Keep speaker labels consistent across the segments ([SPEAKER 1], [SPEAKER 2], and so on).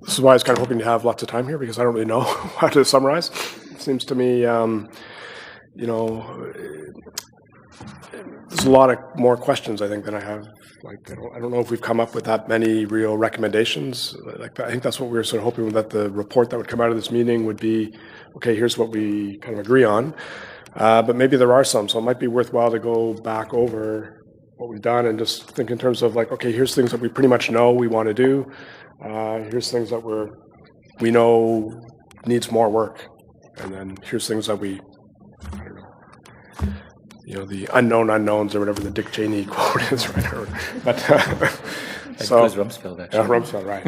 [SPEAKER 1] this is why I was kind of hoping to have lots of time here, because I don't really know how to summarize. It seems to me, there's a lot of more questions, I think, than I have. Like, I don't know if we've come up with that many real recommendations. Like, I think that's what we were sort of hoping, that the report that would come out of this meeting would be, okay, here's what we kind of agree on. But maybe there are some, so it might be worthwhile to go back over what we've done and just think in terms of like, okay, here's things that we pretty much know we want to do. Here's things that we know needs more work. And then here's things that we, I don't know, the unknown unknowns or whatever the Dick Cheney quote is, right? But
[SPEAKER 2] so Rumsfeld, actually.
[SPEAKER 1] Yeah, Rumsfeld, right.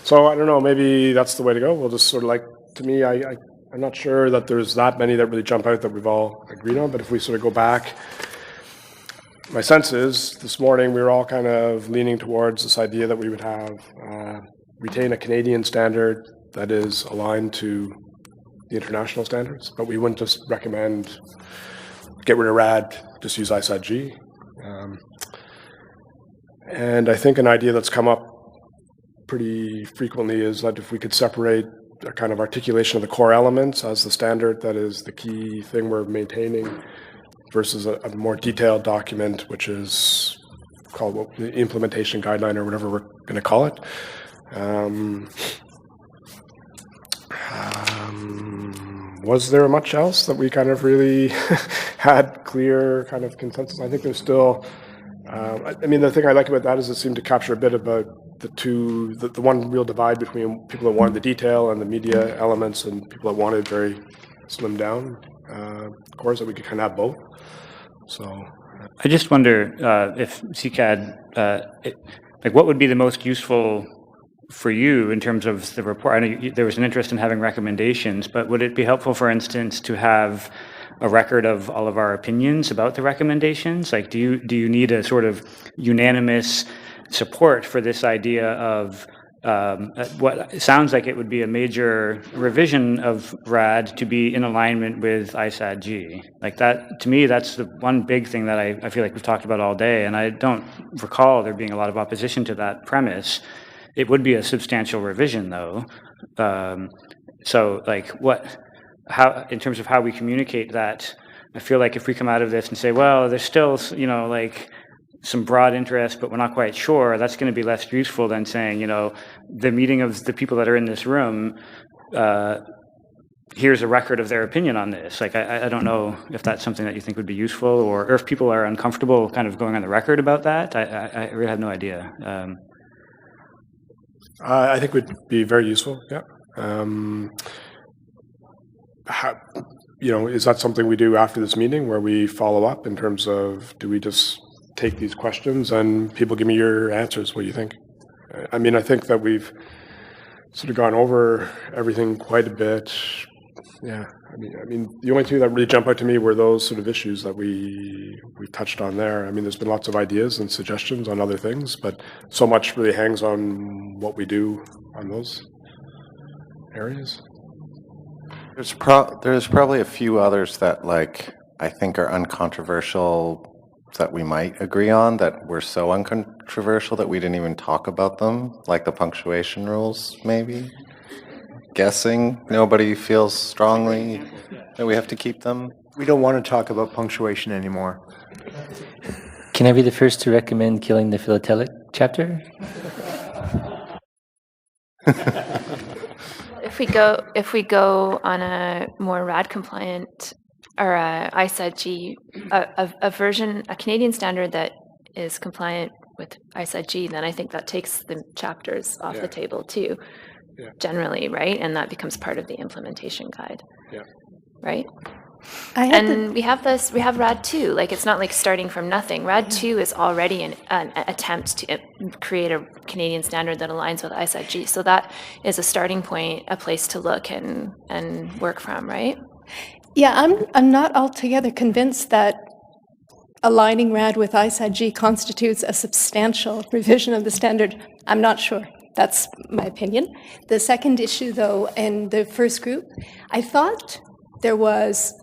[SPEAKER 1] So I don't know, maybe that's the way to go. We'll just sort of like, to me, I'm not sure that there's that many that really jump out that we've all agreed on, but if we sort of go back, my sense is this morning we were all kind of leaning towards this idea that we would have retain a Canadian standard that is aligned to the international standards, but we wouldn't just recommend get rid of RAD, just use ISAT-G. And I think an idea that's come up pretty frequently is that if we could separate a kind of articulation of the core elements as the standard that is the key thing we're maintaining versus a more detailed document, which is called the implementation guideline or whatever we're going to call it. Was there much else that we kind of really had clear kind of consensus? I think there's still, the thing I like about that is it seemed to capture a bit about the one real divide between people that wanted the detail and the media elements and people that wanted very slimmed down cores, that we could kind of have both. So
[SPEAKER 3] I just wonder if CCAD, what would be the most useful for you in terms of the report? I know there was an interest in having recommendations, but would it be helpful, for instance, to have a record of all of our opinions about the recommendations? Like, do you need a sort of unanimous support for this idea of what sounds like it would be a major revision of RAD to be in alignment with ISAT-G? Like that, to me, that's the one big thing that I feel like we've talked about all day, and I don't recall there being a lot of opposition to that premise. It would be a substantial revision, though. So, like, how, in terms of how we communicate that, I feel like if we come out of this and say, well, there's still, some broad interest, but we're not quite sure, that's going to be less useful than saying, the meeting of the people that are in this room, here's a record of their opinion on this. Like, I don't know if that's something that you think would be useful, or if people are uncomfortable kind of going on the record about that. I really have no idea.
[SPEAKER 1] I think would be very useful, yeah. Is that something we do after this meeting where we follow up in terms of, do we just take these questions and people give me your answers? What do you think? I think that we've sort of gone over everything quite a bit. Yeah, the only two that really jump out to me were those sort of issues that we touched on there. There's been lots of ideas and suggestions on other things, but so much really hangs on what we do on those areas.
[SPEAKER 4] There's probably a few others that, like, I think are uncontroversial that we might agree on, that were so uncontroversial that we didn't even talk about them, like the punctuation rules, maybe. Guessing nobody feels strongly that we have to keep them.
[SPEAKER 5] We don't want to talk about punctuation anymore.
[SPEAKER 2] Can I be the first to recommend killing the philatelic chapter?
[SPEAKER 6] If we go on a more RAD compliant or a ISAT-G, a version, a Canadian standard that is compliant with ISAT-G, then I think that takes the chapters off the table too. Yeah. Generally, right? And that becomes part of the implementation guide.
[SPEAKER 1] Yeah.
[SPEAKER 6] Right? We have RAD 2. Like, it's not like starting from nothing. RAD 2 is already an attempt to create a Canadian standard that aligns with ISAT-G. So that is a starting point, a place to look and work from, right?
[SPEAKER 7] Yeah, I'm not altogether convinced that aligning RAD with ISAT-G constitutes a substantial revision of the standard. I'm not sure. That's my opinion. The second issue, though, in the first group, I thought there was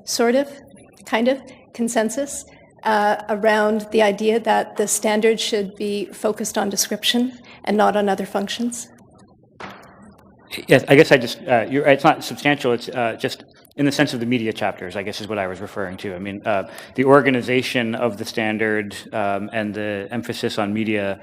[SPEAKER 7] kind of consensus around the idea that the standard should be focused on description and not on other functions.
[SPEAKER 3] Yes, I guess I just, you're right, it's not substantial, it's just in the sense of the media chapters, I guess is what I was referring to. I mean, the organization of the standard and the emphasis on media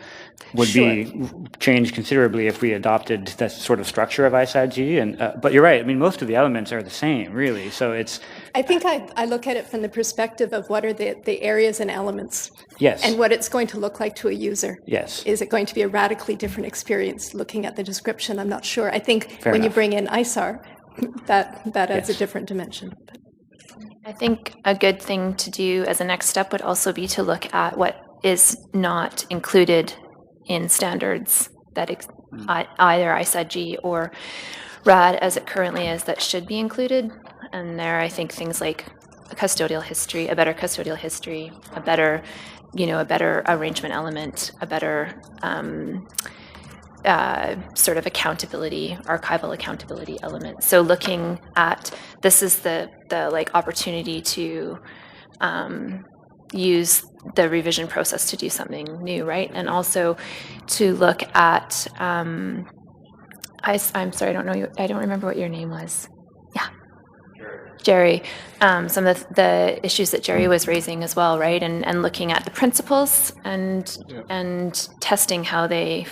[SPEAKER 3] would be changed considerably if we adopted that sort of structure of ISAG. But you're right, I mean, most of the elements are the same, really, so it's...
[SPEAKER 7] I think I look at it from the perspective of what are the areas and elements.
[SPEAKER 3] Yes.
[SPEAKER 7] And what it's going to look like to a user.
[SPEAKER 3] Yes.
[SPEAKER 7] Is it going to be a radically different experience looking at the description? I'm not sure. I think
[SPEAKER 3] Fair
[SPEAKER 7] when
[SPEAKER 3] enough.
[SPEAKER 7] you bring in ISAR, that adds a different dimension.
[SPEAKER 6] I think a good thing to do as a next step would also be to look at what is not included in standards that either ISAG or RAD as it currently is that should be included. And there, I think things like a custodial history, a better custodial history, a better arrangement element, a better sort of accountability, archival accountability element. So looking at, this is the like opportunity to use the revision process to do something new, right? And also to look at, I'm sorry, I don't know you, I don't remember what your name was. Yeah. Jerry, some of the issues that Jerry was raising as well, right? And looking at the principles and testing how they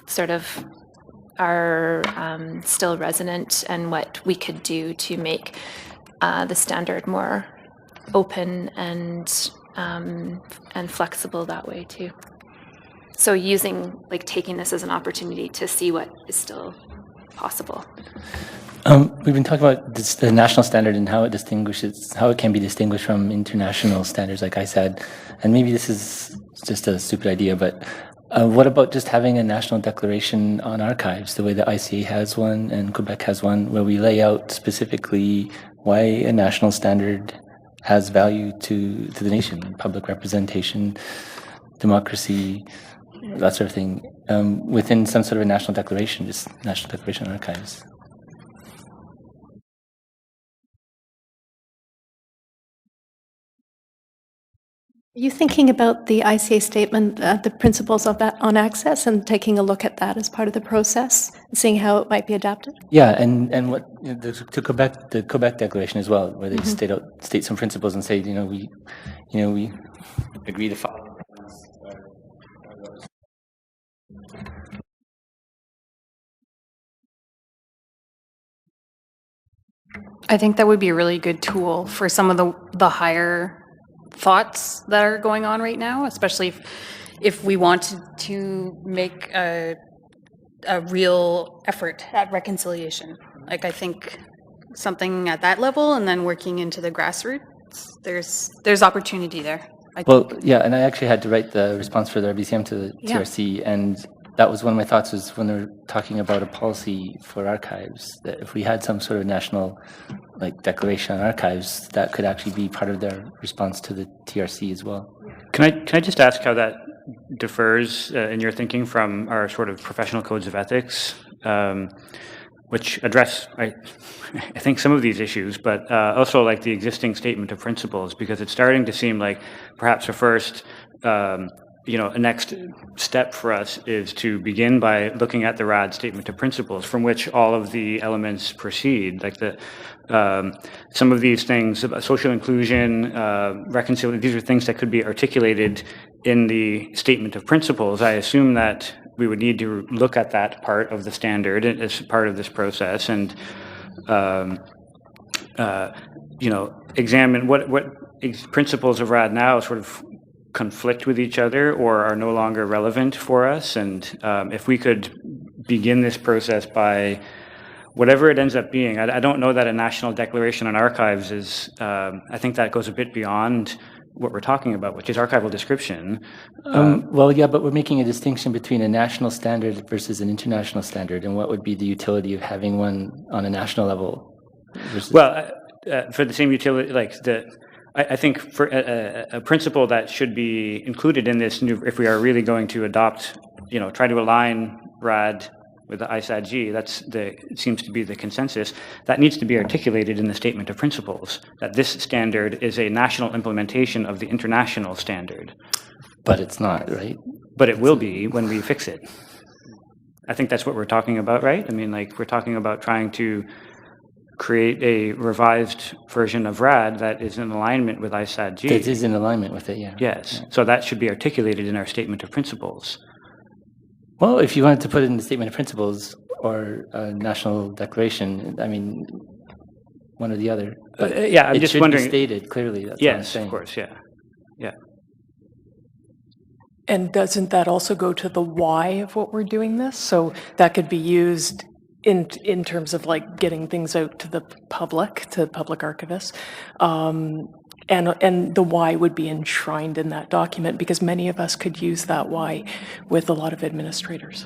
[SPEAKER 6] sort of are still resonant and what we could do to make the standard more open and flexible that way too. So taking this as an opportunity to see what is still possible.
[SPEAKER 2] We've been talking about the national standard and how it can be distinguished from international standards like ISAD. And maybe this is just a stupid idea, but what about just having a national declaration on archives, the way the ICA has one and Quebec has one, where we lay out specifically why a national standard has value to the nation, public representation, democracy, that sort of thing, within some sort of a national declaration, just National Declaration on Archives.
[SPEAKER 7] Are you thinking about the ICA statement, the principles of that on access, and taking a look at that as part of the process, and seeing how it might be adapted?
[SPEAKER 2] Yeah, and what the Quebec Declaration as well, where they state some principles and say, we agree to follow.
[SPEAKER 8] I think that would be a really good tool for some of the higher thoughts that are going on right now, especially if we wanted to make a real effort at reconciliation. Like, I think something at that level, and then working into the grassroots, there's opportunity there.
[SPEAKER 2] Well, yeah, and I actually had to write the response for the RBCM to the TRC, and that was one of my thoughts, was when they're talking about a policy for archives, that if we had some sort of national declaration on archives, that could actually be part of their response to the TRC as well.
[SPEAKER 3] Can I just ask how that differs in your thinking from our sort of professional codes of ethics, which address, I think, some of these issues, but also like the existing statement of principles, because it's starting to seem like perhaps a first, a next step for us is to begin by looking at the RAD statement of principles, from which all of the elements proceed, like some of these things about social inclusion, reconciliation. These are things that could be articulated in the statement of principles. I assume that we would need to look at that part of the standard as part of this process and examine what principles of RAD now sort of conflict with each other or are no longer relevant for us. And if we could begin this process by whatever it ends up being, I don't know that a national declaration on archives is, I think that goes a bit beyond what we're talking about, which is archival description.
[SPEAKER 2] Well, yeah, but we're making a distinction between a national standard versus an international standard, and what would be the utility of having one on a national level versus...
[SPEAKER 3] Well, for the same utility, I think for a principle that should be included in this new, if we are really going to adopt, try to align RAD with the ISAG, it seems to be the consensus, that needs to be articulated in the statement of principles, that this standard is a national implementation of the international standard.
[SPEAKER 2] But it's not, right?
[SPEAKER 3] But it will be when we fix it. I think that's what we're talking about, right? I mean, like, we're talking about trying to create a revised version of RAD that is in alignment with ISAD-G.
[SPEAKER 2] That is in alignment with it, yeah.
[SPEAKER 3] Yes. So that should be articulated in our statement of principles.
[SPEAKER 2] Well, if you wanted to put it in the statement of principles or a national declaration, I mean, one or the other. But
[SPEAKER 3] yeah, I'm
[SPEAKER 2] it
[SPEAKER 3] just
[SPEAKER 2] should
[SPEAKER 3] wondering.
[SPEAKER 2] be stated clearly. That's what I'm
[SPEAKER 3] Yes,
[SPEAKER 2] saying.
[SPEAKER 3] of course, yeah. Yeah.
[SPEAKER 9] And doesn't that also go to the why of what we're doing this? So that could be used in terms of like getting things out to the public, to public archivists. And the why would be enshrined in that document because many of us could use that why with a lot of administrators.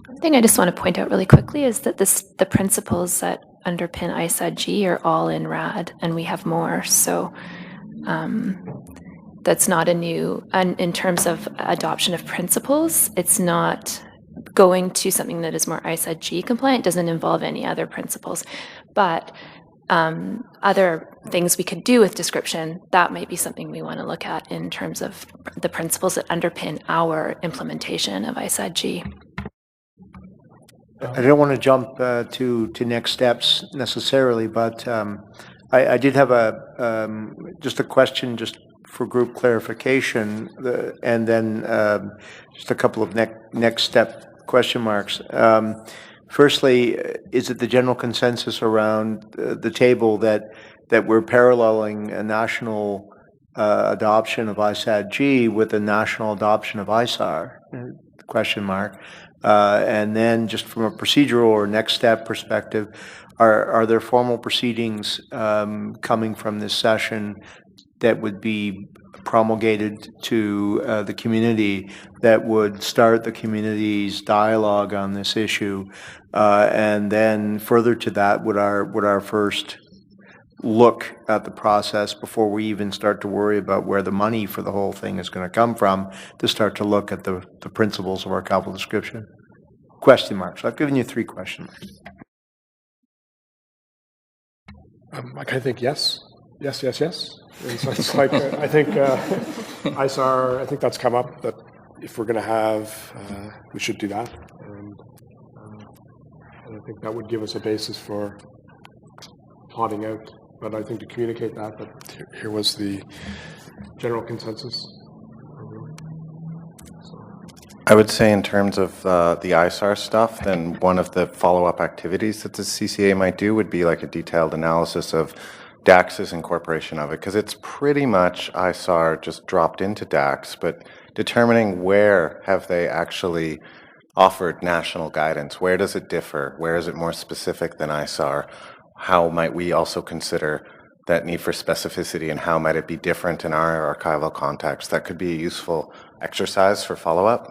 [SPEAKER 6] One thing I just want to point out really quickly is that the principles that underpin ISAD-G are all in RAD, and we have more. So that's not a new, and in terms of adoption of principles, it's not going to something that is more ISAD-G compliant, doesn't involve any other principles. But other things we could do with description, that might be something we want to look at in terms of the principles that underpin our implementation of ISAD-G.
[SPEAKER 5] I don't want to jump to next steps necessarily, but I did have just a question just for group clarification, and then just a couple of next step question marks. Firstly, is it the general consensus around the table that we're paralleling a national adoption of ISAD-G with a national adoption of ISAR? Question mark. And then just from a procedural or next step perspective, are there formal proceedings coming from this session that would be promulgated to the community that would start the community's dialogue on this issue? And then further to that, would our first look at the process before we even start to worry about where the money for the whole thing is going to come from, to start to look at the principles of our capital description? Question marks. I've given you 3 question marks.
[SPEAKER 1] I kind of think yes. Yes. And so it's like, I think ISAR, I think that's come up, that if we're going to have, we should do that. And I think that would give us a basis for plotting out. But I think to communicate that, here was the general consensus.
[SPEAKER 4] I would say in terms of the ISAR stuff, then one of the follow-up activities that the CCA might do would be like a detailed analysis of DAX's incorporation of it, because it's pretty much ISAR just dropped into DAX, but determining where have they actually offered national guidance, where does it differ, where is it more specific than ISAR, how might we also consider that need for specificity, and how might it be different in our archival context? That could be a useful exercise for follow-up.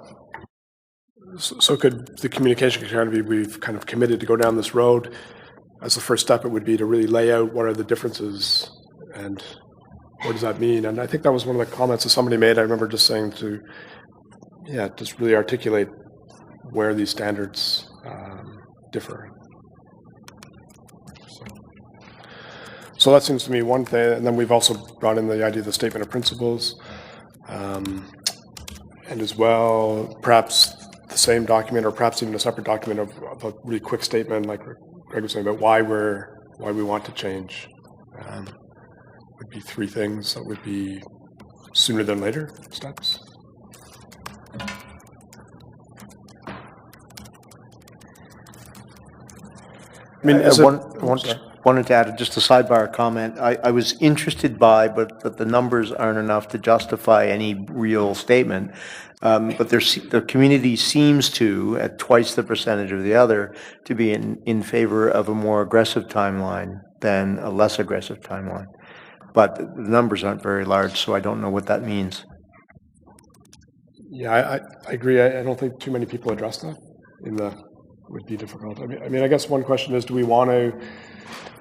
[SPEAKER 1] So could the communication kind of be, we've kind of committed to go down this road. As the first step, it would be to really lay out what are the differences and what does that mean? And I think that was one of the comments that somebody made. I remember just saying to, just really articulate where these standards differ. So that seems to me one thing. And then we've also brought in the idea of the statement of principles. And as well, perhaps the same document, or perhaps even a separate document of a really quick statement, like Greg was saying, about why we want to change. Would be 3 things that would be sooner than later steps. I mean,
[SPEAKER 5] wanted to add just a sidebar comment. I was interested by, but the numbers aren't enough to justify any real statement. But the community seems to, at twice the percentage of the other, to be in favor of a more aggressive timeline than a less aggressive timeline. But the numbers aren't very large, so I don't know what that means.
[SPEAKER 1] Yeah, I agree. I don't think too many people address that would be difficult. I mean, I guess one question is, do we want to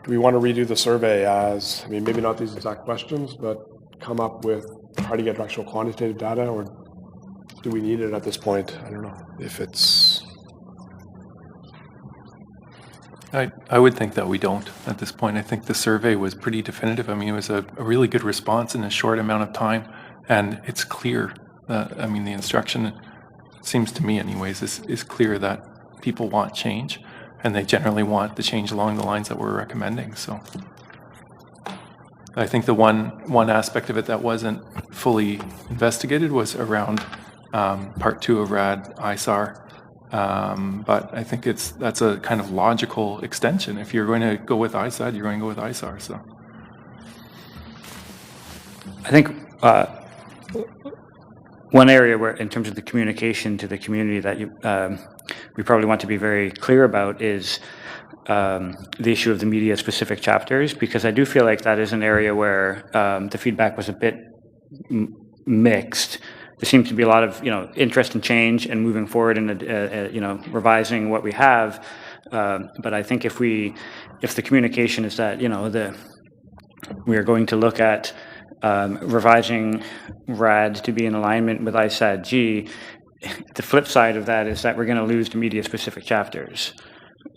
[SPEAKER 1] redo the survey as, maybe not these exact questions, but come up with how to get actual quantitative data, or do we need it at this point? I don't know if it's...
[SPEAKER 10] I would think that we don't at this point. I think the survey was pretty definitive. It was a really good response in a short amount of time, and it's clear. The instruction seems to me anyways, is clear that people want change, and they generally want the change along the lines that we're recommending. So I think the one aspect of it that wasn't fully investigated was around Part 2 of RAD ISAR. But I think that's a kind of logical extension. If you're going to go with ISAD, you're going to go with ISAR. So
[SPEAKER 3] I think one area where, in terms of the communication to the community, that we probably want to be very clear about is the issue of the media-specific chapters, because I do feel like that is an area where the feedback was a bit mixed. There seems to be a lot of interest in change and moving forward and revising what we have. But I think if the communication is that we are going to look at revising RAD to be in alignment with ISAD-G, the flip side of that is that we're going to lose the media-specific chapters.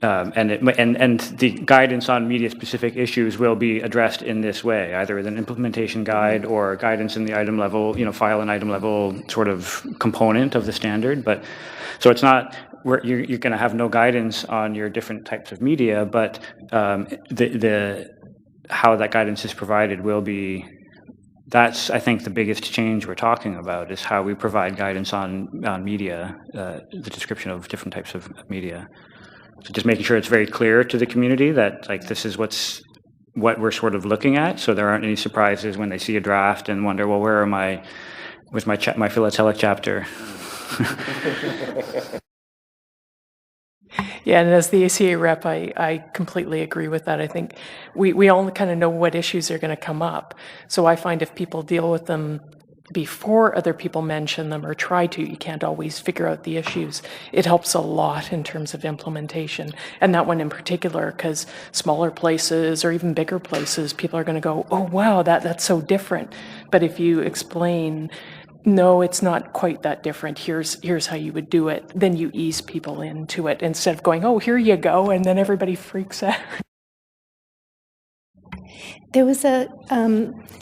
[SPEAKER 3] And the guidance on media-specific issues will be addressed in this way, either with an implementation guide or guidance in the item level, file and item level sort of component of the standard. But so it's not where you're going to have no guidance on your different types of media, but the how that guidance is provided will be. That's, I think, the biggest change we're talking about, is how we provide guidance on media, the description of different types of media. So just making sure it's very clear to the community that this is what we're sort of looking at, so there aren't any surprises when they see a draft and wonder, well, where's my philatelic chapter?
[SPEAKER 9] Yeah, and as the ACA rep, I completely agree with that. I think we all kind of know what issues are going to come up. So I find if people deal with them before other people mention them or try to, you can't always figure out the issues. It helps a lot in terms of implementation. And that one in particular, because smaller places or even bigger places, people are going to go, oh, wow, that's so different. But if you explain, no, it's not quite that different, here's how you would do it, then you ease people into it instead of going, oh, here you go, and then everybody freaks out.
[SPEAKER 7] There was a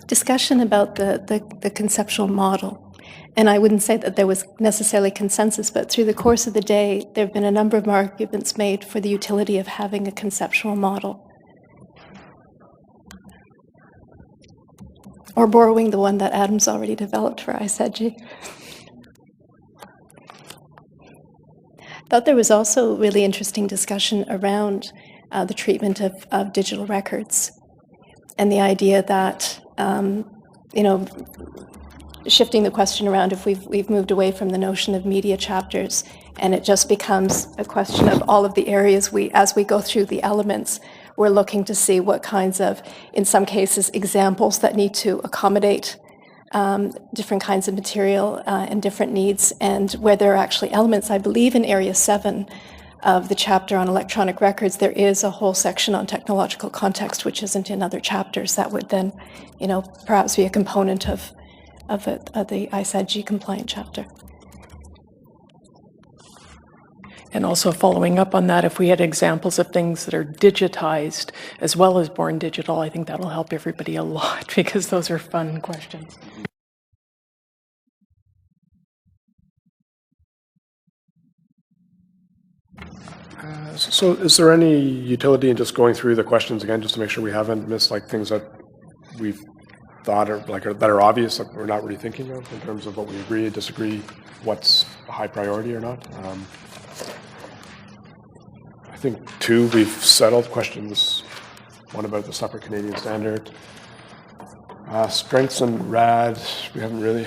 [SPEAKER 7] discussion about the conceptual model, and I wouldn't say that there was necessarily consensus, but through the course of the day, there have been a number of arguments made for the utility of having a conceptual model, or borrowing the one that Adam's already developed for ISAD-G. Thought there was also really interesting discussion around the treatment of digital records. And the idea that, shifting the question around, if we've moved away from the notion of media chapters, and it just becomes a question of all of the areas as we go through the elements, we're looking to see what kinds of, in some cases, examples that need to accommodate different kinds of material and different needs, and where there are actually elements. I believe in Area 7 of the chapter on electronic records, there is a whole section on technological context, which isn't in other chapters. That would then, perhaps be a component of the ISAD-G compliant chapter.
[SPEAKER 9] And also following up on that, if we had examples of things that are digitized as well as born digital, I think that'll help everybody a lot, because those are fun questions.
[SPEAKER 1] So is there any utility in just going through the questions again, just to make sure we haven't missed things that we've thought that are obvious, that we're not really thinking of, in terms of what we agree, disagree, what's a high priority or not? I think 2, we've settled questions. One about the separate Canadian standard. Strengths and RAD, we haven't really.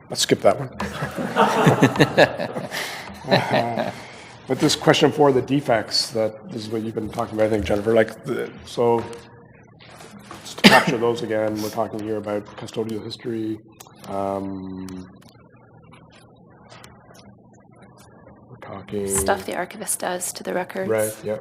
[SPEAKER 1] Let's skip that one. But this question 4, the defects, this is what you've been talking about, I think, Jennifer. So just to capture those again, we're talking here about custodial history. We're talking
[SPEAKER 6] Stuff the archivist does to the records.
[SPEAKER 1] Right. Yeah.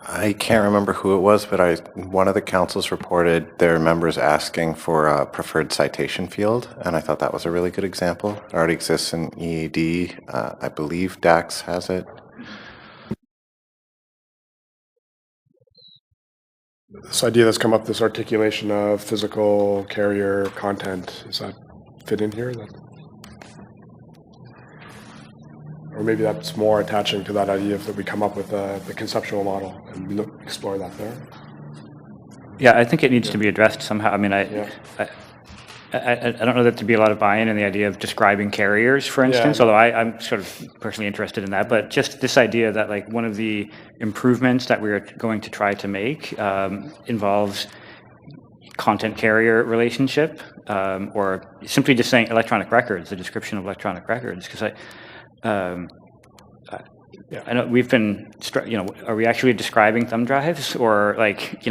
[SPEAKER 4] I can't remember who it was, but one of the councils reported their members asking for a preferred citation field, and I thought that was a really good example. It already exists in EAD. I believe DAX has it.
[SPEAKER 1] this idea that's come up, this articulation of physical carrier content, does that fit in here? Or maybe that's more attaching to that idea that we come up with the conceptual model and we explore that there.
[SPEAKER 3] Yeah, I think it needs to be addressed somehow. I mean, I don't know that there'd be a lot of buy-in in the idea of describing carriers, for instance, although I'm sort of personally interested in that. But just this idea that like one of the improvements that we're going to try to make involves content carrier relationship, or simply just saying electronic records, the description of electronic records, because I know we've been, are we actually describing thumb drives or like,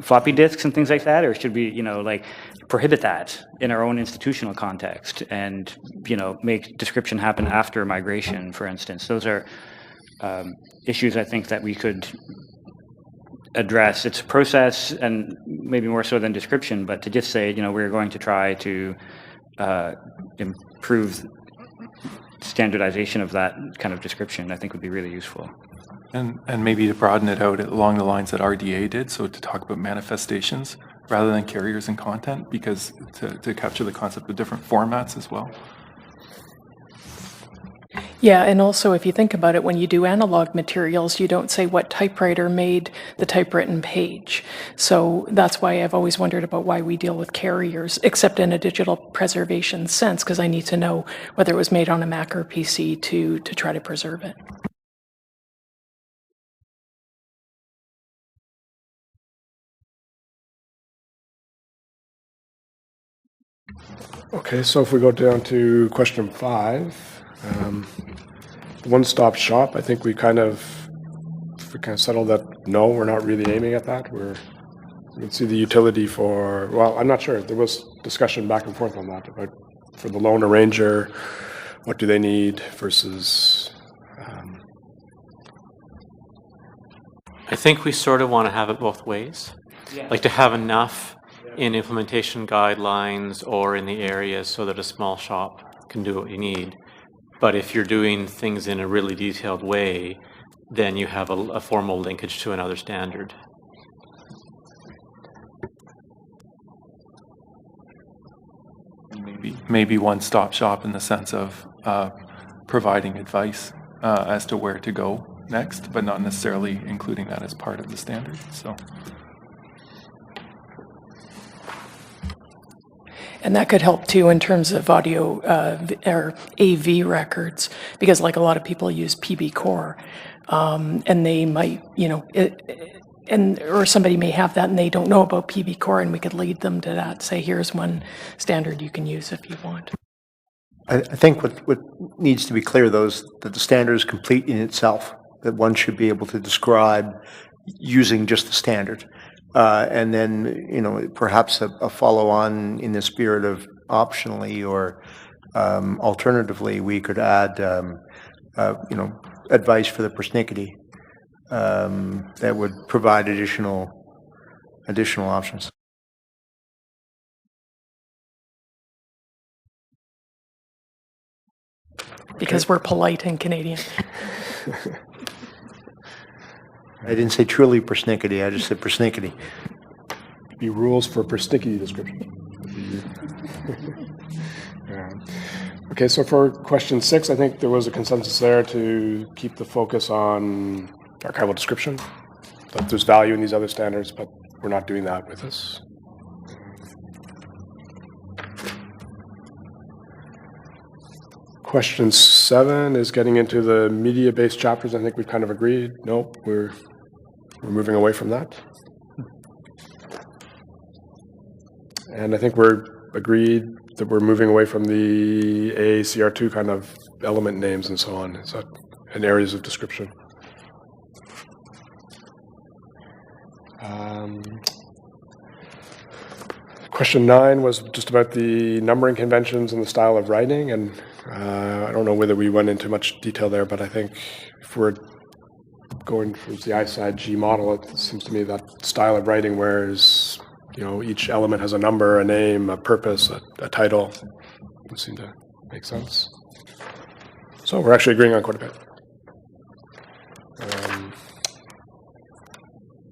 [SPEAKER 3] floppy disks and things like that? Or should we, like prohibit that in our own institutional context and, make description happen after migration, for instance? Those are issues I think that we could address. It's a process, and maybe more so than description, but to just say, we're going to try to improve standardization of that kind of description, I think would be really useful.
[SPEAKER 10] And maybe to broaden it out along the lines that RDA did, so to talk about manifestations rather than carriers and content, because to capture the concept of different formats as well.
[SPEAKER 9] Yeah, and also if you think about it, when you do analog materials, you don't say what typewriter made the typewritten page. So that's why I've always wondered about why we deal with carriers, except in a digital preservation sense, because I need to know whether it was made on a Mac or PC to try to preserve it.
[SPEAKER 1] Okay, so if we go down to question 5, one-stop shop, I think we kind of settled that, no, we're not really aiming at that. We can see the utility for, well, I'm not sure. There was discussion back and forth on that about for the loan arranger, what do they need versus...
[SPEAKER 11] I think we sort of want to have it both ways. Yeah. Like to have enough in implementation guidelines or in the areas so that a small shop can do what you need. But if you're doing things in a really detailed way, then you have a formal linkage to another standard.
[SPEAKER 10] Maybe one-stop shop in the sense of providing advice as to where to go next, but not necessarily including that as part of the standard. So.
[SPEAKER 9] And that could help too in terms of audio or AV records, because like a lot of people use PB Core, and they might, or somebody may have that and they don't know about PB Core, and we could lead them to that. Say, here's one standard you can use if you want.
[SPEAKER 5] I think what needs to be clear, though, is that the standard is complete in itself, that one should be able to describe using just the standard. And then, perhaps a follow-on in the spirit of optionally or alternatively, we could add, advice for the persnickety that would provide additional options.
[SPEAKER 9] Because we're polite and Canadian.
[SPEAKER 5] I didn't say truly persnickety, I just said persnickety.
[SPEAKER 1] Be rules for persnickety description. Yeah. Okay, so for question 6, I think there was a consensus there to keep the focus on archival description, that there's value in these other standards, but we're not doing that with this. Question 7 is getting into the media-based chapters. I think we've kind of agreed. Nope, we're moving away from that. And I think we're agreed that we're moving away from the AACR2 kind of element names and so on, so in areas of description. Question 9 was just about the numbering conventions and the style of writing, and I don't know whether we went into much detail there, but I think if we're going towards the I-SAD-G model, it seems to me that style of writing whereas each element has a number, a name, a purpose, a title, would seem to make sense. So we're actually agreeing on quite a bit.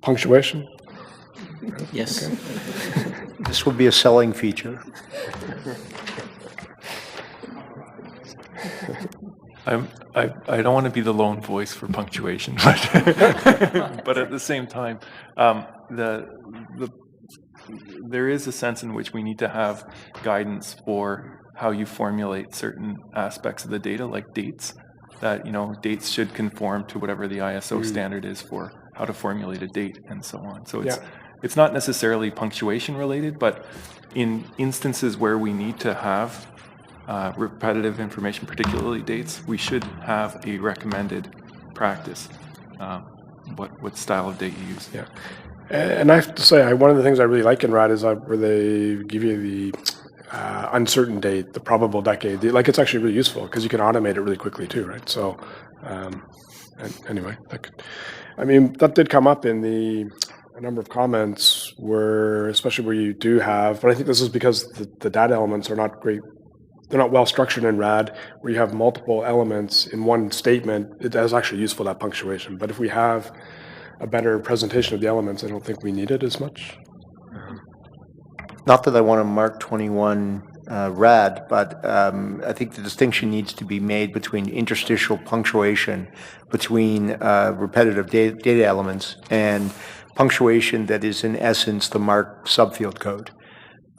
[SPEAKER 1] Punctuation.
[SPEAKER 2] Yes.
[SPEAKER 5] This will be a selling feature.
[SPEAKER 10] I don't want to be the lone voice for punctuation, but but at the same time, there is a sense in which we need to have guidance for how you formulate certain aspects of the data, like dates. That dates should conform to whatever the ISO standard is for how to formulate a date, and so on. So it's not necessarily punctuation related, but in instances where we need to have repetitive information, particularly dates, we should have a recommended practice, what style of date you use.
[SPEAKER 1] Yeah. And I have to say, one of the things I really like in RAD is where they give you the uncertain date, the probable decade. Like, it's actually really useful because you can automate it really quickly too, right? So, anyway, that did come up in a number of comments where, especially where you do have, but I think this is because the data elements are not great. They're not well structured in RAD, where you have multiple elements in one statement. It is actually useful, that punctuation. But if we have a better presentation of the elements, I don't think we need it as much.
[SPEAKER 5] Not that I want to mark 21 RAD, but I think the distinction needs to be made between interstitial punctuation between repetitive data elements and punctuation that is in essence the mark subfield code.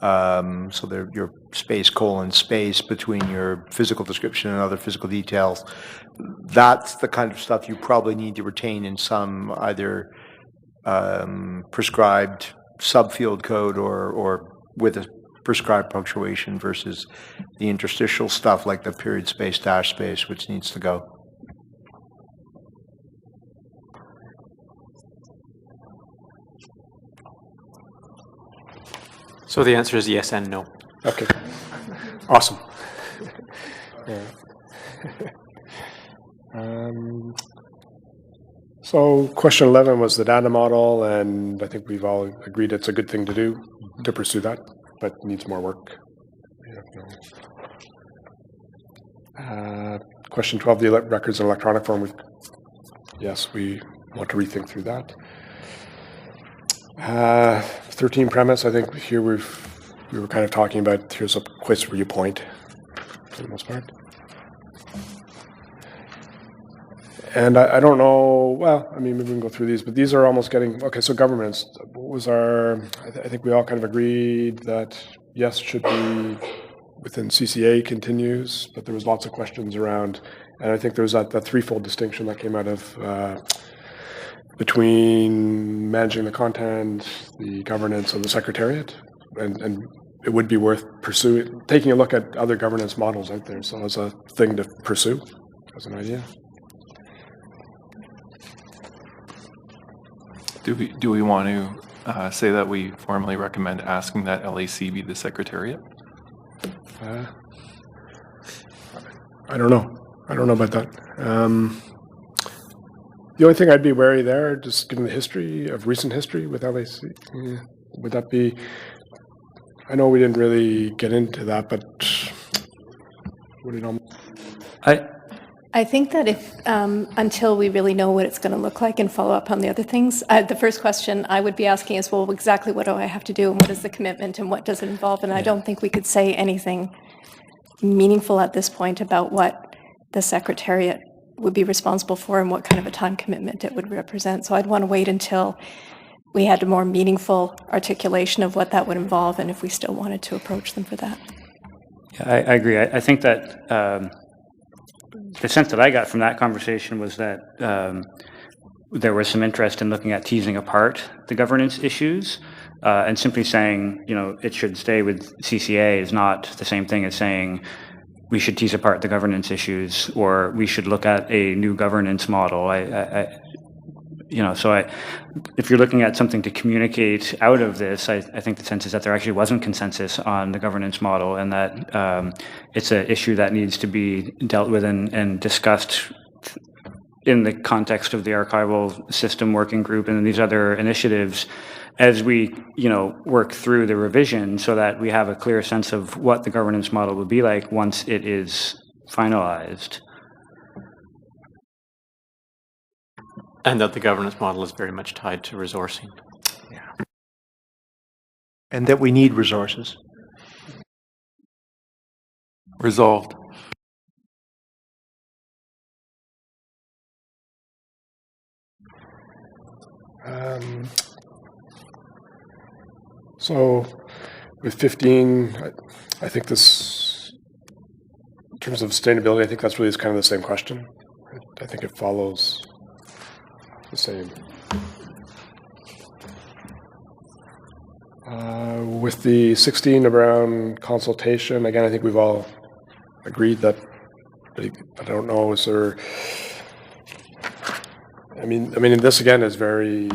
[SPEAKER 5] So your space, colon, space between your physical description and other physical details. That's the kind of stuff you probably need to retain in some either prescribed subfield code or with a prescribed punctuation versus the interstitial stuff like the period space, dash space, which needs to go.
[SPEAKER 11] So the answer is yes and no.
[SPEAKER 1] Okay. Awesome. So question 11 was the data model, and I think we've all agreed it's a good thing to do, to pursue that, but needs more work. Question 12, the records in electronic form. Yes, we want to rethink through that. 13 premise, I think here we were kind of talking about, here's a place where you point, for the most part. And I don't know, maybe we can go through these, but these are almost getting, okay, so governance, what was I think we all kind of agreed that yes, should be within CCA continues, but there was lots of questions around, and I think there was that threefold distinction that came out of between managing the content, the governance, and the secretariat, and it would be worth taking a look at other governance models out there, so as a thing to pursue, as an idea.
[SPEAKER 10] Do we want to say that we formally recommend asking that LAC be the secretariat?
[SPEAKER 1] I don't know. I don't know about that. The only thing I'd be wary there, just given the recent history with LAC, would that be? I know we didn't really get into that, but would it almost?
[SPEAKER 7] I think that if until we really know what it's going to look like and follow up on the other things, the first question I would be asking is, well, exactly what do I have to do, and what is the commitment, and what does it involve? And I don't think we could say anything meaningful at this point about what the Secretariat would be responsible for and what kind of a time commitment it would represent. So I'd want to wait until we had a more meaningful articulation of what that would involve, and if we still wanted to approach them for that.
[SPEAKER 3] Yeah, I agree. I think that the sense that I got from that conversation was that there was some interest in looking at teasing apart the governance issues, and simply saying, it should stay with CCA is not the same thing as saying we should tease apart the governance issues, or we should look at a new governance model. If you're looking at something to communicate out of this, I think the sense is that there actually wasn't consensus on the governance model, and that it's an issue that needs to be dealt with and discussed in the context of the archival system working group and these other initiatives as we, work through the revision, so that we have a clear sense of what the governance model will be like once it is finalized.
[SPEAKER 11] And that the governance model is very much tied to resourcing.
[SPEAKER 5] and that we need resources.
[SPEAKER 10] Resolved.
[SPEAKER 1] So with 15, I think this, in terms of sustainability, I think that's really kind of the same question. I think it follows the same. With the 16 around consultation, again, I think we've all agreed that, I don't know, is there, I mean, this again is very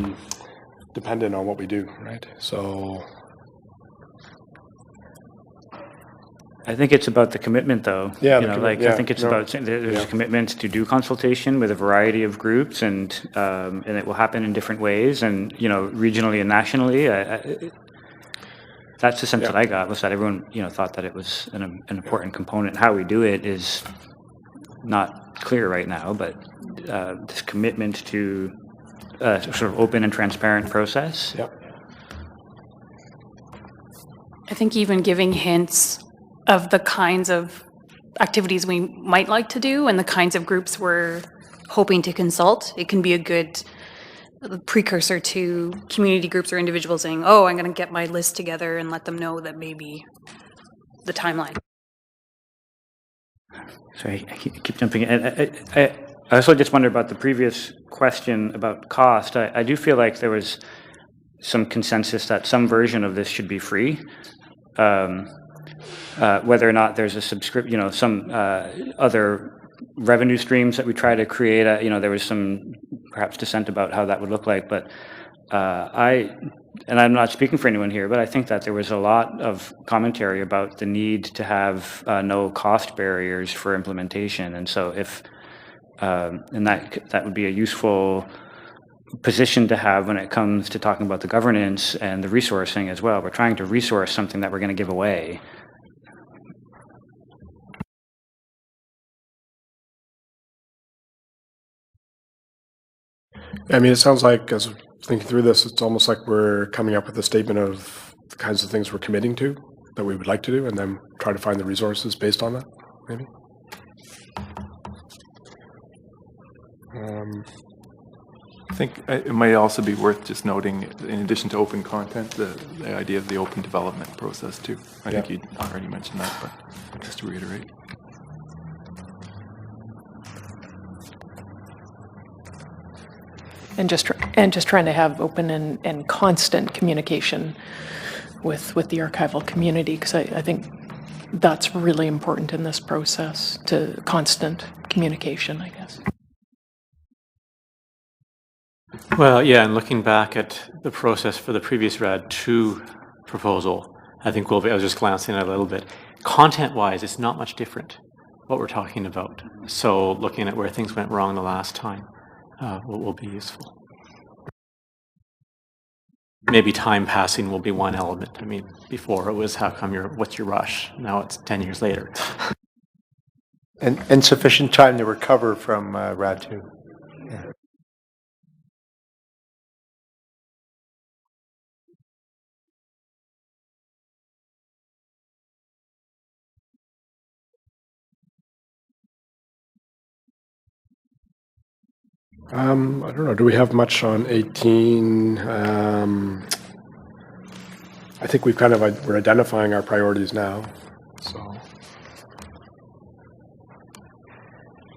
[SPEAKER 1] dependent on what we do, right? So
[SPEAKER 3] I think it's about the commitment, though.
[SPEAKER 1] Yeah,
[SPEAKER 3] you
[SPEAKER 1] the
[SPEAKER 3] know,
[SPEAKER 1] commi-
[SPEAKER 3] like
[SPEAKER 1] yeah,
[SPEAKER 3] I think it's
[SPEAKER 1] no,
[SPEAKER 3] about there's
[SPEAKER 1] yeah.
[SPEAKER 3] a commitment to do consultation with a variety of groups, and it will happen in different ways, and regionally and nationally. That's the sense that I got, was that everyone thought that it was an important component. How we do it is not clear right now, but this commitment to sort of open and transparent process.
[SPEAKER 1] Yep.
[SPEAKER 8] I think even giving hints of the kinds of activities we might like to do and the kinds of groups we're hoping to consult, it can be a good precursor to community groups or individuals saying, oh, I'm going to get my list together and let them know that maybe the timeline.
[SPEAKER 3] Sorry, I keep jumping in. I also just wonder about the previous question about cost. I do feel like there was some consensus that some version of this should be free. Whether or not there's a subscription, some other revenue streams that we try to create. There was some perhaps dissent about how that would look like, but and I'm not speaking for anyone here, but I think that there was a lot of commentary about the need to have no cost barriers for implementation, and so and that would be a useful position to have when it comes to talking about the governance and the resourcing as well. We're trying to resource something that we're going to give away.
[SPEAKER 1] I mean, it sounds like, as I'm thinking through this, it's almost like we're coming up with a statement of the kinds of things we're committing to, that we would like to do, and then try to find the resources based on that, maybe.
[SPEAKER 10] I think it might also be worth just noting, in addition to open content, the idea of the open development process too. I think you already mentioned that, but just to reiterate.
[SPEAKER 9] And just trying to have open and constant communication with the archival community, because I think that's really important in this process, to constant communication, I guess.
[SPEAKER 11] Well, yeah, and looking back at the process for the previous RAD 2 proposal, I think I was just glancing at it a little bit. Content-wise, it's not much different, what we're talking about. So looking at where things went wrong the last time will be useful. Maybe time passing will be one element. I mean, before it was, what's your rush? Now it's 10 years later.
[SPEAKER 5] And sufficient time to recover from RAD 2. Yeah.
[SPEAKER 1] I don't know. Do we have much on 18? I think we've we're identifying our priorities now. So,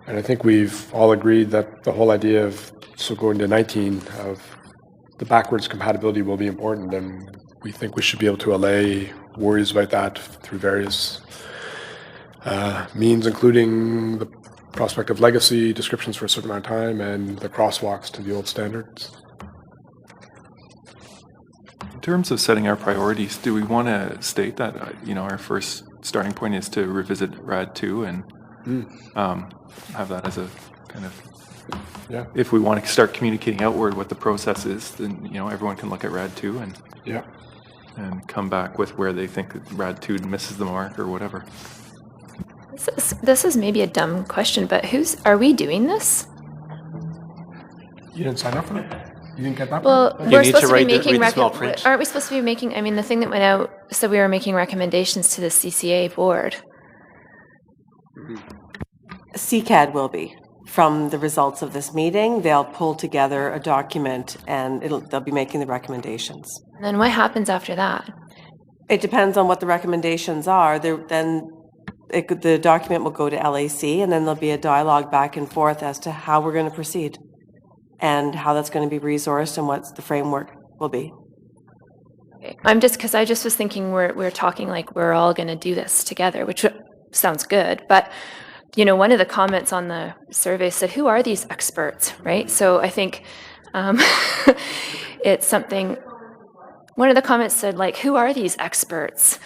[SPEAKER 1] and I think we've all agreed that the whole idea of going to 19 of the backwards compatibility will be important, and we think we should be able to allay worries about that through various means, including the prospect of legacy descriptions for a certain amount of time and the crosswalks to the old standards.
[SPEAKER 10] In terms of setting our priorities, do we want to state that our first starting point is to revisit RAD 2 and have that as a kind of, if we want to start communicating outward what the process is, then everyone can look at RAD 2 and come back with where they think RAD 2 misses the mark or whatever.
[SPEAKER 6] This is maybe a dumb question, but are we doing this?
[SPEAKER 1] You didn't sign up for it? You didn't get that?
[SPEAKER 6] Well,
[SPEAKER 11] You
[SPEAKER 6] we're
[SPEAKER 11] need to
[SPEAKER 6] supposed to be
[SPEAKER 11] read the-
[SPEAKER 6] making,
[SPEAKER 11] read the small print.
[SPEAKER 6] aren't we supposed to be making, I mean, the thing that went out said we were making recommendations to the CCA board.
[SPEAKER 12] CCAD will be. From the results of this meeting, they'll pull together a document and they'll be making the recommendations.
[SPEAKER 6] And then what happens after that?
[SPEAKER 12] It depends on what the recommendations are. The document will go to LAC, and then there'll be a dialogue back and forth as to how we're going to proceed and how that's going to be resourced and what the framework will be.
[SPEAKER 6] Because I just was thinking we're talking like we're all going to do this together, which sounds good. But, one of the comments on the survey said, who are these experts, right? So I think it's something, one of the comments said, like, who are these experts?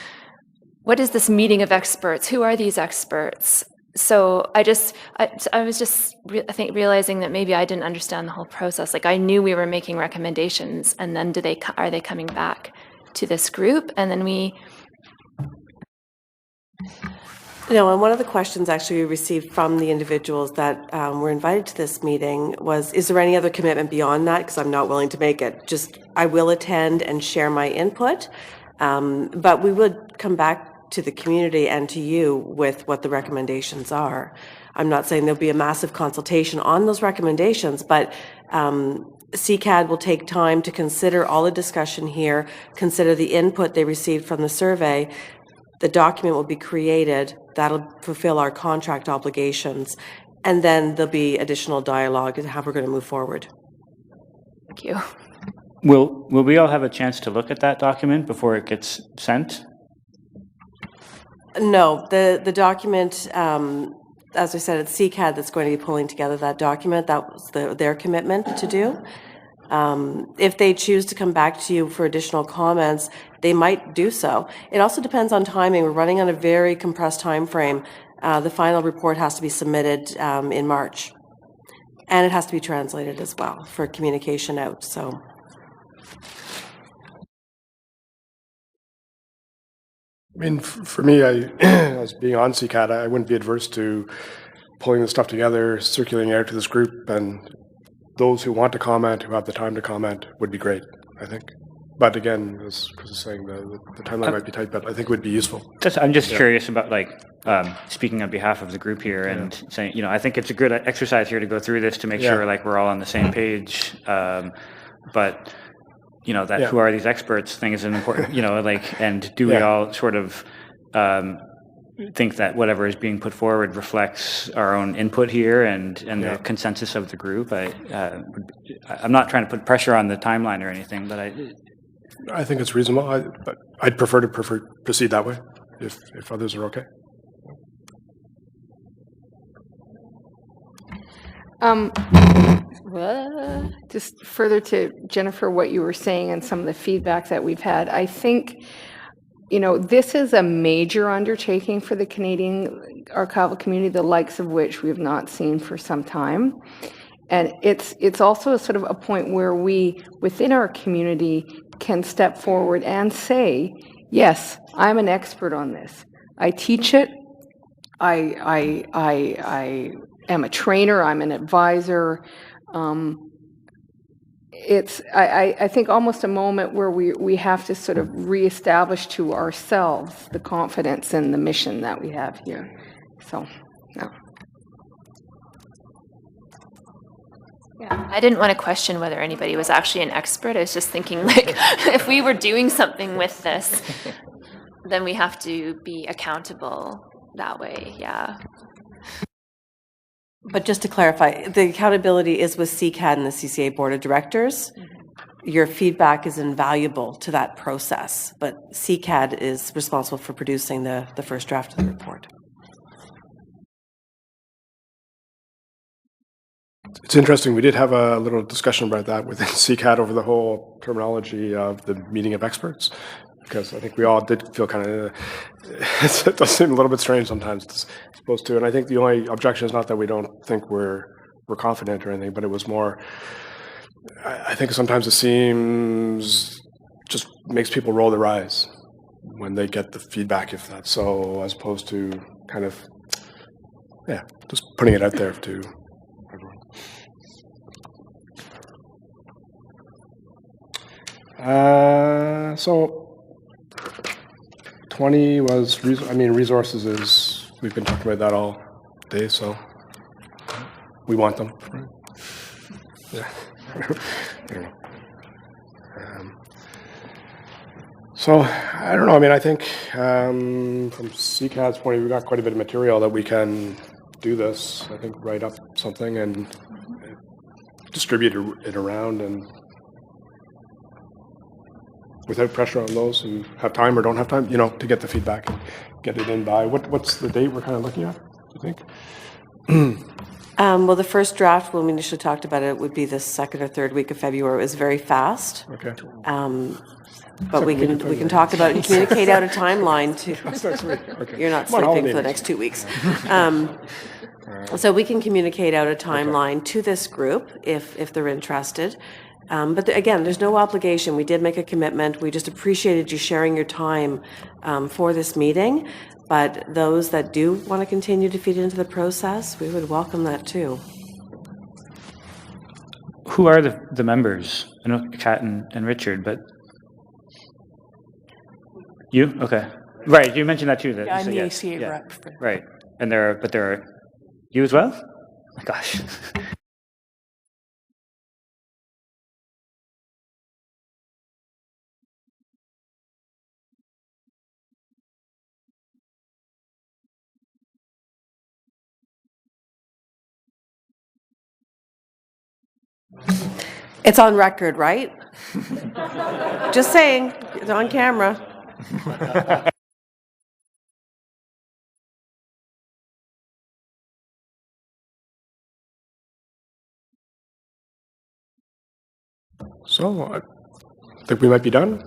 [SPEAKER 6] What is this meeting of experts? Who are these experts? So I was just realizing that maybe I didn't understand the whole process. Like I knew we were making recommendations, and then are they coming back to this group? And then
[SPEAKER 12] No, and one of the questions actually we received from the individuals that were invited to this meeting was, is there any other commitment beyond that? Because I'm not willing to make it. Just, I will attend and share my input, but we would come back to the community and to you with what the recommendations are. I'm not saying there'll be a massive consultation on those recommendations, but CCAD will take time to consider all the discussion here, consider the input they received from the survey. The document will be created, that'll fulfill our contract obligations, and then there'll be additional dialogue on how we're going to move forward.
[SPEAKER 6] Thank you.
[SPEAKER 3] Will we all have a chance to look at that document before it gets sent?
[SPEAKER 12] No, the document, as I said, it's CCAD that's going to be pulling together that document. That was their commitment to do. If they choose to come back to you for additional comments, they might do so. It also depends on timing. We're running on a very compressed time frame. The final report has to be submitted in March, and it has to be translated as well for communication out. So.
[SPEAKER 1] I mean, for me, as being on CCAD, I wouldn't be adverse to pulling this stuff together, circulating it out to this group, and those who want to comment, who have the time to comment, would be great, I think. But again, as Chris is saying, the timeline might be tight, but I think it would be useful.
[SPEAKER 3] I'm just curious about, speaking on behalf of the group here and saying, I think it's a good exercise here to go through this to make sure, we're all on the same page. But who are these experts thing is an important, and do we all sort of think that whatever is being put forward reflects our own input here and the consensus of the group? I'm not trying to put pressure on the timeline or anything, but
[SPEAKER 1] I think it's reasonable, but I'd prefer to proceed that way if others are okay.
[SPEAKER 13] Just further to Jennifer, what you were saying and some of the feedback that we've had, I think, this is a major undertaking for the Canadian archival community, the likes of which we have not seen for some time. And it's also a sort of a point where we, within our community, can step forward and say, yes, I'm an expert on this. I teach it. I am a trainer. I'm an advisor. It's, I think, almost a moment where we have to sort of reestablish to ourselves the confidence in the mission that we have here. So, yeah.
[SPEAKER 6] Yeah, I didn't want to question whether anybody was actually an expert. I was just thinking, if we were doing something with this, then we have to be accountable that way, yeah.
[SPEAKER 12] But just to clarify, the accountability is with CCAD and the CCA Board of Directors. Your feedback is invaluable to that process, but CCAD is responsible for producing the first draft of the report.
[SPEAKER 1] It's interesting. We did have a little discussion about that within CCAD over the whole terminology of the meeting of experts, because I think we all did feel kind of, it does seem a little bit strange sometimes, as opposed to, and I think the only objection is not that we don't think we're confident or anything, but it was more, I think sometimes it seems, just makes people roll their eyes when they get the feedback, if that's so, as opposed to kind of, just putting it out there to everyone. So 20 was, resources is, we've been talking about that all day, so we want them. Right? Yeah. I don't know. So I don't know. I think from CCAD's point of view, we've got quite a bit of material that we can do this. I think write up something and distribute it around, and without pressure on those who have time or don't have time, to get the feedback and get it in by what's the date we're kind of looking at, do you think?
[SPEAKER 12] Well, the first draft, when we initially talked about it, would be the second or third week of February. It was very fast.
[SPEAKER 1] Okay.
[SPEAKER 12] But we can talk about and communicate out a timeline to.
[SPEAKER 1] Okay.
[SPEAKER 12] You're not sleeping for the next 2 weeks. So we can communicate out a timeline to this group if they're interested. But again, there's no obligation. We did make a commitment. We just appreciated you sharing your time for this meeting. But those that do want to continue to feed into the process, we would welcome that too.
[SPEAKER 3] Who are the members? I know Kat and Richard, but you? Okay. Right, you mentioned that too.
[SPEAKER 9] Yeah, I'm the ACA rep.
[SPEAKER 3] Right. And there are you as well? Oh my gosh.
[SPEAKER 12] It's on record, right? Just saying, it's on camera.
[SPEAKER 1] So I think we might be done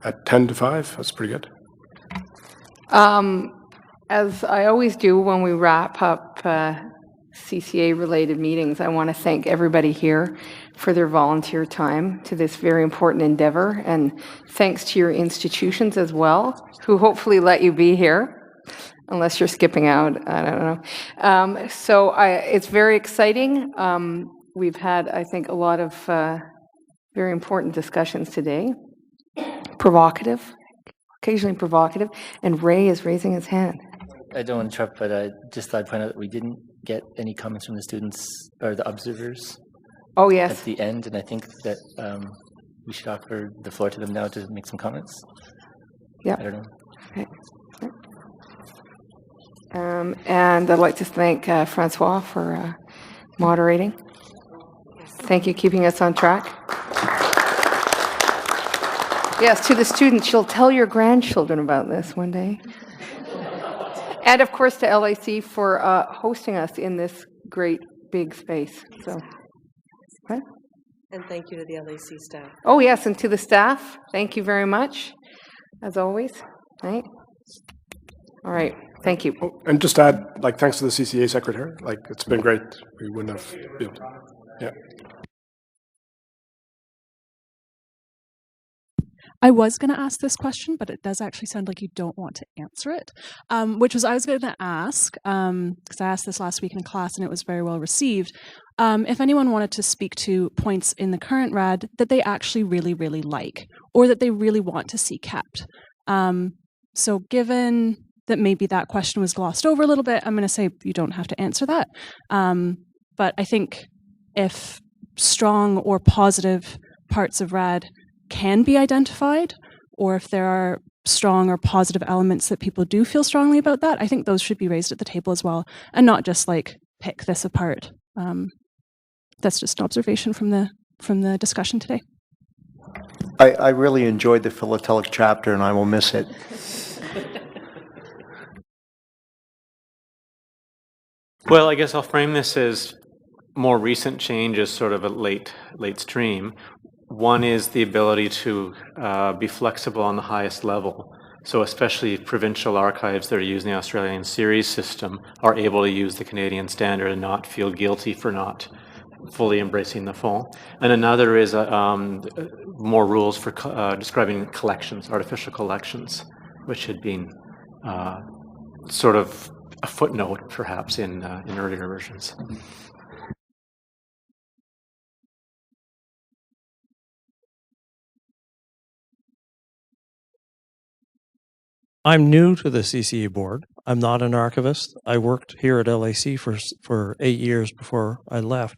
[SPEAKER 1] at 10 to 5. That's pretty good.
[SPEAKER 13] As I always do when we wrap up CCA-related meetings, I want to thank everybody here for their volunteer time to this very important endeavor, and thanks to your institutions as well, who hopefully let you be here, unless you're skipping out, I don't know. So it's very exciting. We've had, I think, a lot of very important discussions today. Provocative, occasionally provocative, and Ray is raising his hand.
[SPEAKER 2] I don't want to interrupt, but I just thought I'd point out that we didn't get any comments from the students or the observers.
[SPEAKER 13] Oh, yes.
[SPEAKER 2] At the end, and I think that we should offer the floor to them now to make some comments.
[SPEAKER 13] Yeah.
[SPEAKER 2] I don't know.
[SPEAKER 13] Okay. And I'd like to thank Francois for moderating. Thank you, keeping us on track. Yes, to the students, you'll tell your grandchildren about this one day. And of course to LAC for hosting us in this great big space. So, what?
[SPEAKER 12] And thank you to the LAC staff.
[SPEAKER 13] Oh yes, and to the staff, thank you very much, as always. Right? All right, thank you.
[SPEAKER 1] Oh, and just add, thanks to the CCA secretary. It's been great. We wouldn't have been able to. Yeah.
[SPEAKER 14] I was going to ask this question, but it does actually sound like you don't want to answer it, which was I was going to ask, because I asked this last week in class and it was very well received, if anyone wanted to speak to points in the current RAD that they actually really, really like, or that they really want to see kept. So given that maybe that question was glossed over a little bit, I'm going to say you don't have to answer that. But I think if strong or positive parts of RAD can be identified, or if there are strong or positive elements that people do feel strongly about that, I think those should be raised at the table as well, and not just pick this apart. That's just an observation from the discussion today.
[SPEAKER 5] I really enjoyed the philatelic chapter, and I will miss it.
[SPEAKER 11] Well, I guess I'll frame this as more recent changes, sort of a late stream. One is the ability to be flexible on the highest level. So especially provincial archives that are using the Australian series system are able to use the Canadian standard and not feel guilty for not fully embracing the full. And another is more rules for describing collections, artificial collections, which had been sort of a footnote perhaps in earlier versions.
[SPEAKER 15] I'm new to the CCA board. I'm not an archivist. I worked here at LAC for 8 years before I left.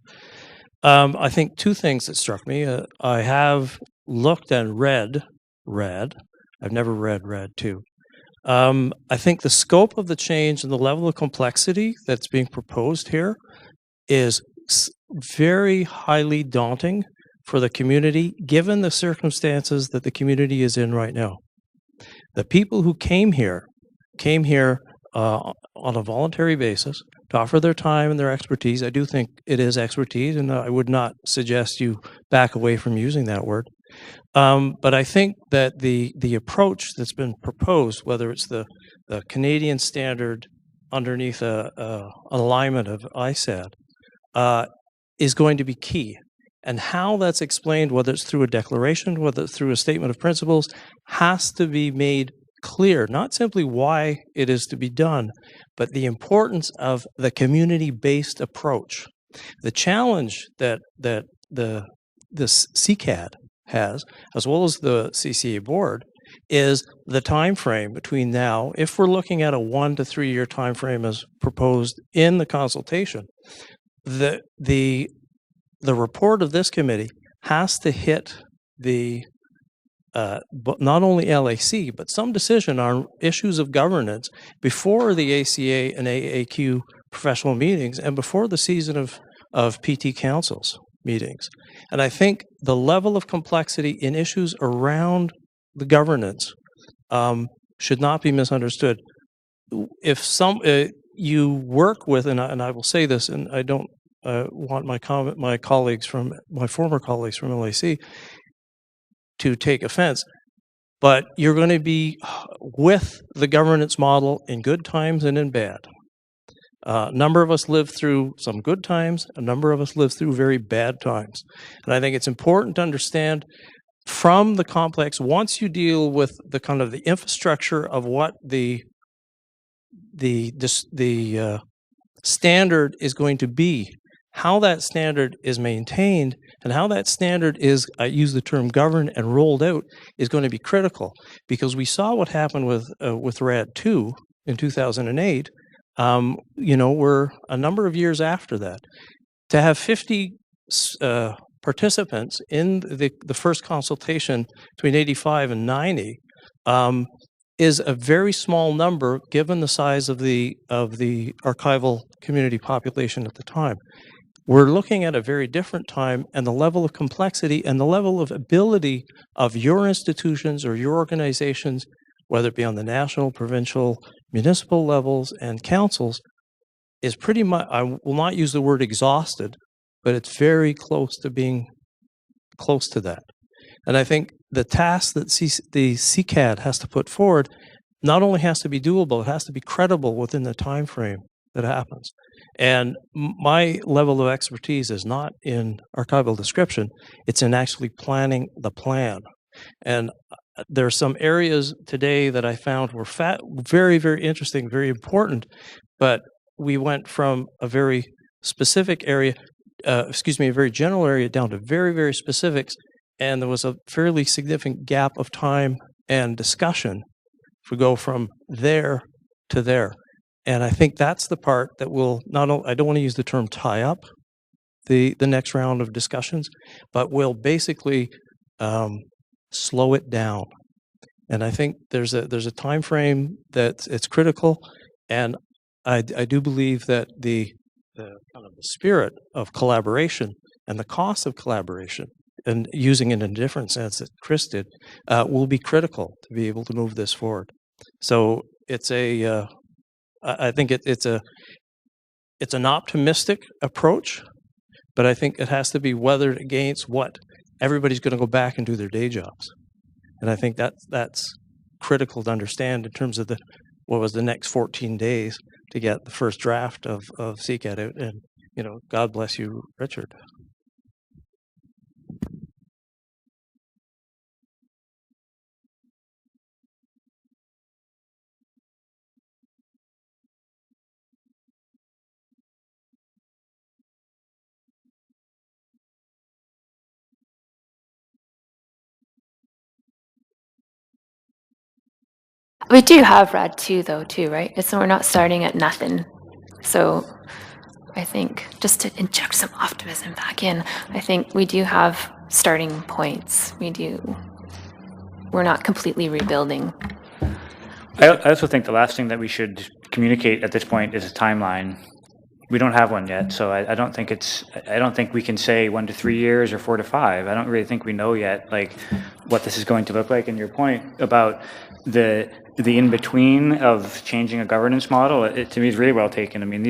[SPEAKER 15] I think two things that struck me. I have looked and read RAD. I've never read RAD 2. I think the scope of the change and the level of complexity that's being proposed here is very highly daunting for the community, given the circumstances that the community is in right now. The people who came here on a voluntary basis to offer their time and their expertise. I do think it is expertise, and I would not suggest you back away from using that word. But I think that the approach that's been proposed, whether it's the Canadian standard underneath an alignment of ISAD, is going to be key. And how that's explained, whether it's through a declaration, whether it's through a statement of principles, has to be made clear, not simply why it is to be done, but the importance of the community-based approach. The challenge that the CCAD has, as well as the CCA board, is the time frame between now. If we're looking at a 1 to 3 year time frame as proposed in the consultation, the report of this committee has to hit not only LAC, but some decision on issues of governance before the ACA and AAQ professional meetings and before the season of PT councils meetings. And I think the level of complexity in issues around the governance should not be misunderstood. If you work with, and I will say this, and I don't want my former colleagues from LAC to take offense, but you're going to be with the governance model in good times and in bad. A number of us live through some good times, a number of us live through very bad times. And I think it's important to understand from the complex, once you deal with the kind of the infrastructure of what the standard is going to be, how that standard is maintained and how that standard is, I use the term governed and rolled out, is going to be critical, because we saw what happened with RAD 2 in 2008. We're a number of years after that. To have 50 participants in the first consultation between 85 and 90 is a very small number given the size of the archival community population at the time. We're looking at a very different time, and the level of complexity and the level of ability of your institutions or your organizations, whether it be on the national, provincial, municipal levels and councils, is pretty much, I will not use the word exhausted, but it's very close to being close to that. And I think the task that the CCAD has to put forward not only has to be doable, it has to be credible within the time frame that happens. And my level of expertise is not in archival description, it's in actually planning the plan. And there are some areas today that I found were very, very interesting, very important, but we went from a very specific area, a very general area down to very, very specifics, and there was a fairly significant gap of time and discussion if we go from there to there. And I think that's the part that will not only, I don't want to use the term tie up the next round of discussions, but will basically slow it down. And I think there's a time frame that it's critical, and I do believe that the kind of the spirit of collaboration and the cost of collaboration, and using it in a different sense that Chris did, will be critical to be able to move this forward. So it's I think it's an optimistic approach, but I think it has to be weathered against what everybody's going to go back and do their day jobs. And I think that's critical to understand in terms of what was the next 14 days to get the first draft of CCAD out. And, God bless you, Richard.
[SPEAKER 6] We do have RAD 2 though too, right? So we're not starting at nothing. So I think just to inject some optimism back in, I think we do have starting points. We're not completely rebuilding.
[SPEAKER 3] I also think the last thing that we should communicate at this point is a timeline. We don't have one yet, so I don't think we can say 1 to 3 years or 4 to 5. I don't really think we know yet, like, what this is going to look like. And your point about the in-between of changing a governance model, it to me is really well taken. I mean,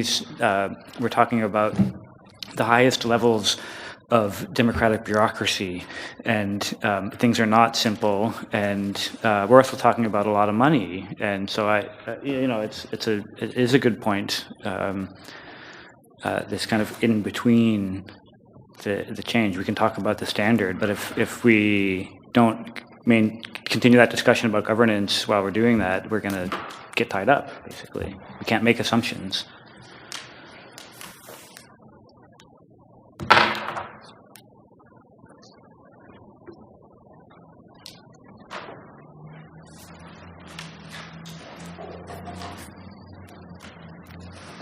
[SPEAKER 3] we're talking about the highest levels of democratic bureaucracy, and things are not simple, and we're also talking about a lot of money, and so it is a good point. This kind of in between the change. We can talk about the standard, but if we don't continue that discussion about governance while we're doing that, we're going to get tied up. Basically, we can't make assumptions.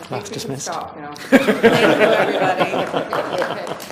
[SPEAKER 11] Class dismissed.
[SPEAKER 12] Thank you, everybody.